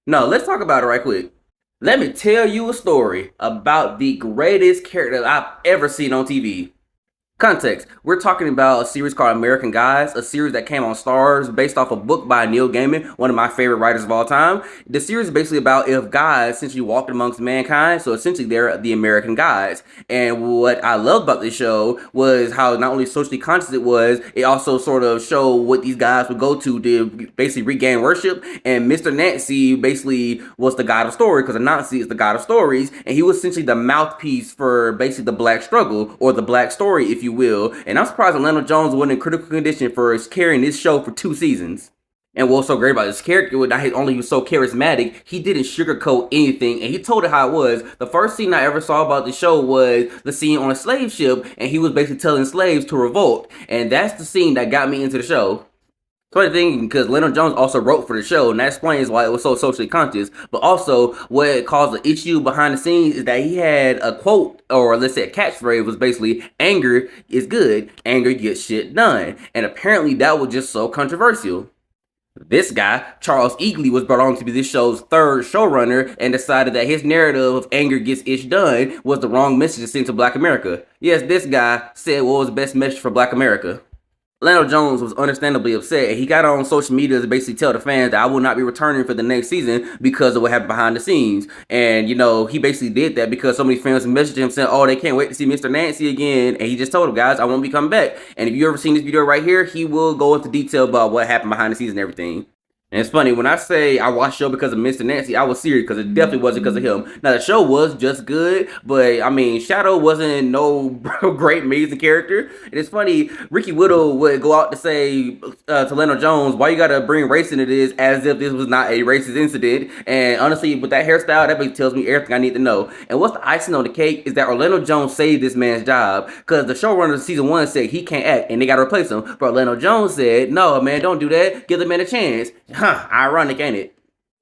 No, let's talk about it right quick. Let me tell you a story about the greatest character I've ever seen on TV. Context: we're talking about a series called American Gods, a series that came on Stars based off a book by Neil Gaiman, one of my favorite writers of all time. The series is basically about if gods essentially walked amongst mankind, so essentially they're the American gods. And what I loved about this show was how not only socially conscious it was, it also sort of showed what these guys would go to basically regain worship. And Mr. Nancy basically was the god of story because Anansi is the god of stories, and he was essentially the mouthpiece for basically the black struggle or the black story, if you will. And I'm surprised Atlanta Jones wasn't in critical condition for carrying this show for 2 seasons. And what's so great about this character was not only he was so charismatic, he didn't sugarcoat anything, and he told it how it was. The first scene I ever saw about the show was the scene on a slave ship, and he was basically telling slaves to revolt, and that's the scene that got me into the show. Funny thing, because Leonard Jones also wrote for the show, and that explains why it was so socially conscious. But also, what caused the issue behind the scenes is that he had a quote, or let's say a catchphrase, was basically "anger is good, anger gets shit done," and apparently that was just so controversial. This guy, Charles Eagley, was brought on to be this show's third showrunner and decided that his narrative of anger gets ish done was the wrong message to send to Black America. Yes, this guy said what was the best message for Black America. Lando Jones was understandably upset, and he got on social media to basically tell the fans that I will not be returning for the next season because of what happened behind the scenes. And, he basically did that because so many fans messaged him saying, oh, they can't wait to see Mr. Nancy again. And he just told them, guys, I won't be coming back. And if you ever seen this video right here, he will go into detail about what happened behind the scenes and everything. And it's funny, when I say I watched the show because of Mr. Nancy, I was serious because it definitely wasn't because of him. Now, the show was just good, but I mean, Shadow wasn't no great, amazing character. And it's funny, Ricky Whittle would go out to say to Leno Jones, why you gotta bring race into this as if this was not a racist incident. And honestly, with that hairstyle, that basically tells me everything I need to know. And what's the icing on the cake is that Orlando Jones saved this man's job because the showrunner of season 1 said he can't act and they gotta replace him. But Orlando Jones said, no, man, don't do that. Give the man a chance. Huh, ironic, ain't it?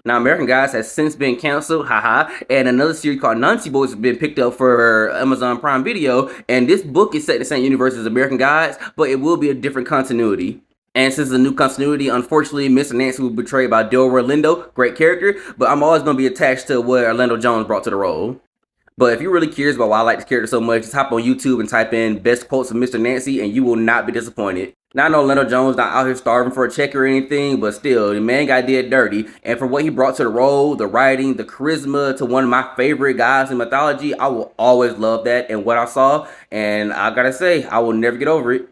Now, American Gods has since been canceled, haha, and another series called Nancy Boys has been picked up for Amazon Prime Video, and this book is set in the same universe as American Gods, but it will be a different continuity. And since it's a new continuity, unfortunately, Mr. Nancy was betrayed by Delroy Lindo, great character, but I'm always going to be attached to what Orlando Jones brought to the role. But if you're really curious about why I like this character so much, just hop on YouTube and type in best quotes of Mr. Nancy and you will not be disappointed. Now I know Leonard Jones not out here starving for a check or anything, but still, the man got did dirty. And for what he brought to the role, the writing, the charisma to one of my favorite guys in mythology, I will always love that and what I saw. And I gotta say, I will never get over it.